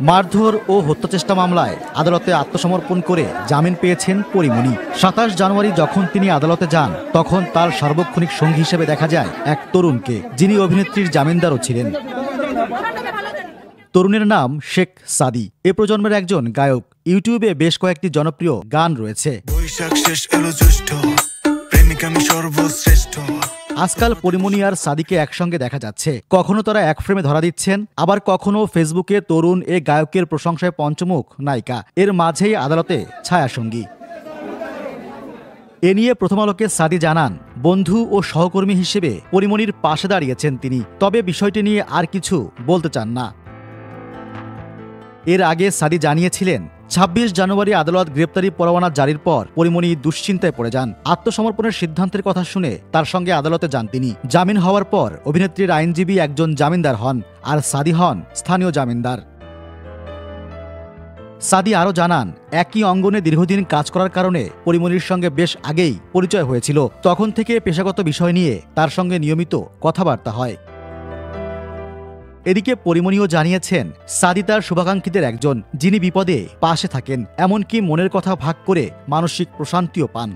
মারধর ও হত্যাচেষ্টা মামলায় আদালতে আত্মসমর্পণ করে জামিন পেয়েছেন পরীমনি। ২৭ জানুয়ারি যখন তিনি আদালতে যান তখন তার সার্বক্ষণিক সঙ্গী হিসেবে দেখা যায় এক তরুণকে, যিনি অভিনেত্রীর জামিনদারও ছিলেন। তরুণের নাম শেখ সাদি। এ প্রজন্মের একজন গায়ক। ইউটিউবে বেশ কয়েকটি জনপ্রিয় গান রয়েছে। আজকাল পরীমনি আর সাদিকে একসঙ্গে দেখা যাচ্ছে। কখনো তারা এক ফ্রেমে ধরা দিচ্ছেন, আবার কখনো ফেসবুকে তরুণ এ গায়কের প্রশংসায় পঞ্চমুখ নায়িকা। এর মাঝেই আদালতে ছায়াসঙ্গী। এ নিয়ে প্রথম আলোকে সাদি জানান, বন্ধু ও সহকর্মী হিসেবে পরীমনির পাশে দাঁড়িয়েছেন তিনি, তবে বিষয়টি নিয়ে আর কিছু বলতে চান না। এর আগে সাদি জানিয়েছিলেন, ২৬ জানুয়ারি আদালত গ্রেপ্তারি পরোয়ানা জারির পর পরীমনি দুশ্চিন্তায় পড়ে যান। আত্মসমর্পণের সিদ্ধান্তের কথা শুনে তার সঙ্গে আদালতে যান তিনি। জামিন হওয়ার পর অভিনেত্রীর আইনজীবী একজন জামিনদার হন, আর সাদি হন স্থানীয় জামিনদার। সাদি আরও জানান, একই অঙ্গনে দীর্ঘদিন কাজ করার কারণে পরীমনির সঙ্গে বেশ আগেই পরিচয় হয়েছিল। তখন থেকে পেশাগত বিষয় নিয়ে তার সঙ্গে নিয়মিত কথাবার্তা হয়। এদিকে পরীমনিও জানিয়েছেন, সাদি তার শুভাকাঙ্ক্ষীদের একজন, যিনি বিপদে পাশে থাকেন, এমনকি মনের কথা ভাগ করে মানসিক প্রশান্তিও পান।